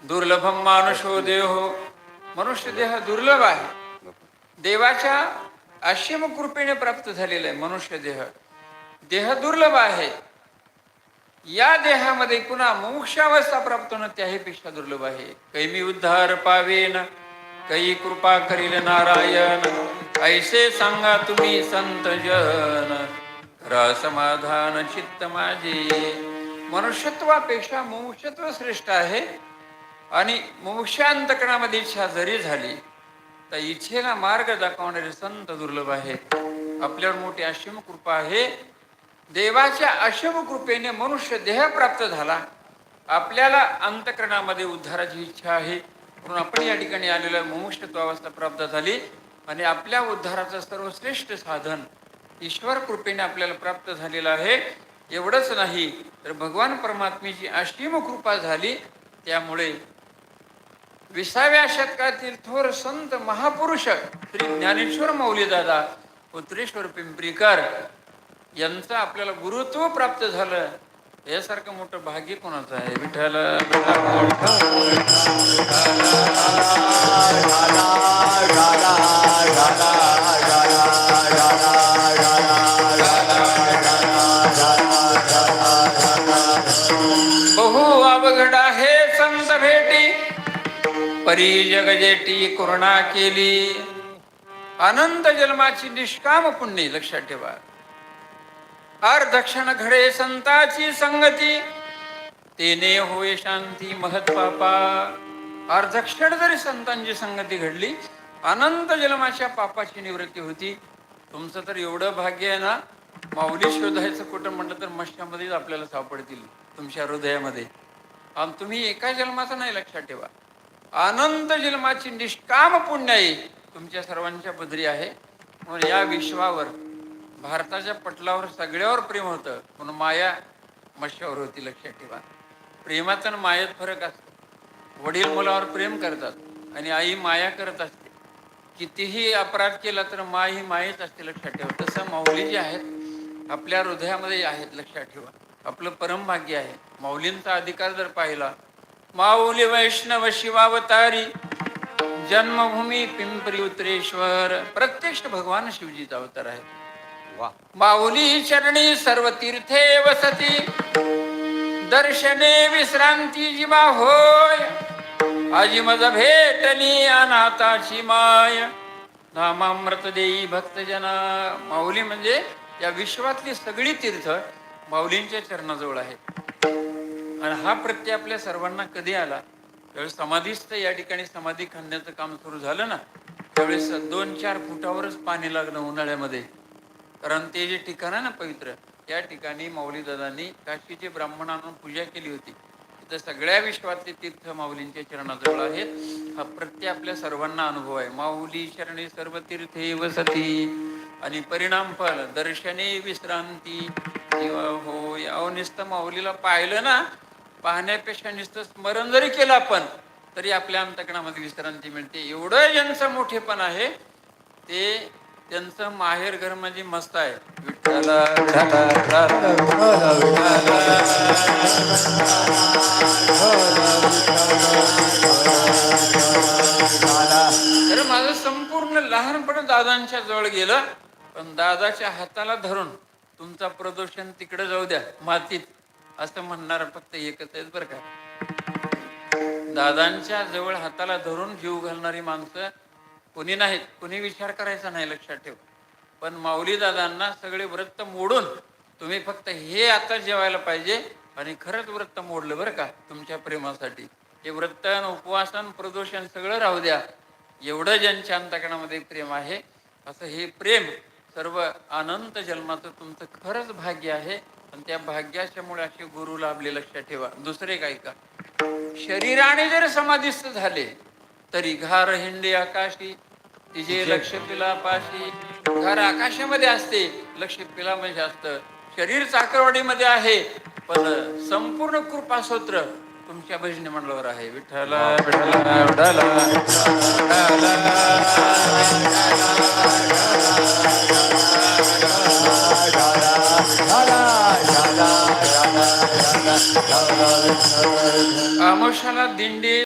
दुर्लभम मानुषो देहो. मनुष्य देह दुर्लभ आहे. देवाच्या असीम कृपेने प्राप्त झालेला आहे मनुष्य देह. देह दुर्लभ आहे. या देहामध्ये पुन्हा मोक्षावस्था प्राप्त होणं त्याहीपेक्षा दुर्लभ आहे. कैमी उद्धार पावेन, कै कृपा करील नारायण. ऐसे सांगा तुम्ही संत जन, करा समाधान चित्त माझे. मनुष्यत्वापेक्षा मोक्षत्व श्रेष्ठ आहे. आणि मोक्षांतकणामध्ये इच्छा जरी झाली तर इच्छेला मार्ग दाखवणारे संत दुर्लभ आहेत. आपल्यावर मोठी असीम कृपा आहे. देवाच्या असीम कृपेने मनुष्य देह प्राप्त झाला. आपल्याला अंतकरणामध्ये उद्धाराची इच्छा आहे म्हणून आपण या ठिकाणी आलेलो मुमुक्षत्वावस्था प्राप्त झाली. आणि आपल्या उद्धाराचं सर्वश्रेष्ठ साधन ईश्वर कृपेने आपल्याला प्राप्त झालेलं आहे. एवढंच नाही तर भगवान परमात्म्याची असीम कृपा झाली. त्यामुळे 20व्या शतकातील थोर संत महापुरुष श्री ज्ञानेश्वर माऊली दादा उत्तरेश्वर पिंपरीकर यांचं आपल्याला गुरुत्व प्राप्त झालं. यासारखं मोठं भाग्य कोणाचं आहे? विठ्ठल बहु अवघड आहे संत भेटी, परी जगजेटी करुणा केली. अनंत जन्माची निष्काम पुण्य लक्षात ठेवा. अर्धक्षण घडे संताची संगती, तेने होय शांती महत्पापा. अर्धक्षण जरी संतांची संगती घडली अनंत जन्माच्या पापाची निवृत्ती होती. तुमचं तर एवढं भाग्य आहे ना, माऊली शोधायचं कुठं म्हटलं तर मशामध्येच आपल्याला सापडतील तुमच्या हृदयामध्ये. आणि तुम्ही एका जन्माचं नाही, लक्षात ठेवा. अनंत जन्माची निष्काम पुण्य आहे तुमच्या सर्वांच्या पदरी आहे. म्हणून या विश्वावर भारताच्या पटलावर सगळ्यावर प्रेम होतं म्हणून माया मशावर होती. लक्षात ठेवा. प्रेमात आणि मायेत फरक असतो. वडील मुलावर प्रेम करतात आणि आई माया करत असते. कितीही अपराध केला तर माय ही मायेच असते. लक्षात ठेवा. तसं माऊली जे आहेत आपल्या हृदयामध्ये आहेत. लक्षात ठेवा. आपलं परमभाग्य आहे. माऊलींचा अधिकार जर पाहिला, माऊली वैष्णव शिवावतारी, जन्मभूमी पिंपरी उत्तरेश्वर. प्रत्यक्ष भगवान शिवजीचा अवतार आहे. माऊली चरणी सर्व तीर्थे वसती, दर्शने विश्रांती जीवा होय. आजी मज भेटली अनाथाची माय, नामामृत देई भक्तजना. माऊली म्हणजे या विश्वातली सगळी तीर्थ माऊलींच्या चरणाजवळ आहेत. आणि हा प्रत्यय आपल्या सर्वांना कधी आला? त्यावेळेस समाधीस्थ या ठिकाणी समाधी खणण्याचं काम सुरू झालं ना, त्यावेळेस 2-4 फुटावरच पाणी लागलं उन्हाळ्यामध्ये. कारण ते जे ठिकाण आहे ना पवित्र, त्या ठिकाणी माऊली दादांनी काशीचे ब्राह्मण आणून पूजा केली होती. तिथं सगळ्या विश्वातले तीर्थ माऊलींच्या चरणाजवळ आहेत. हा प्रत्यय आपल्या सर्वांना अनुभव आहे. माऊली चरणी सर्व तीर्थे वसती, आणि परिणाम फल दर्शने विश्रांती होय. अहो नुसतं माऊलीला पाहिलं ना, पाहण्यापेक्षा नुसतं स्मरण जरी केलं आपण तरी आपल्या अंतकणामध्ये विश्रांती मिळते. एवढं ज्यांचं मोठेपण आहे ते त्यांचं माहेर घर म्हणजे मस्त आहे. विठ्ठला तर माझं संपूर्ण लहानपण दादांच्या जवळ गेलं. पण दादाच्या हाताला धरून तुमचा प्रदूषण तिकडे जाऊ द्या मातीत असं म्हणणार फक्त एकच आहेत बरं का. दादांच्या जवळ हाताला धरून जीव घालणारी माणसं कोणी नाहीत. कोणी विचार करायचा नाही. लक्षात ठेव. पण माऊली दादांना सगळे व्रत मोडून तुम्ही फक्त हे आता जेवायला पाहिजे आणि खरंच व्रत मोडलं बरं का तुमच्या प्रेमासाठी. हे व्रतन उपवासन प्रदूषण सगळं राहू द्या. एवढं ज्यांच्या अंतकरणामध्ये प्रेम आहे असं हे प्रेम सर्व अनंत जन्माचं तुमचं खरंच भाग्य आहे. आणि त्या भाग्याच्यामुळे असे गुरु लाभले. लक्षात ठेवा. दुसरे काय का, शरीराने जर समाधिस्थ झाले तरी घार हिंडे आकाशी, तिचे लक्ष पिला पाशी. घर आकाशामध्ये असते, लक्ष पिला म्हणजे असतं. शरीर चाकरवाडीमध्ये आहे पण संपूर्ण कृपासूत्र तुमच्या भजनी मंडळावर आहे. विठ्ठला विठ्ठला विठ्ठला. आमोशाला दिंडी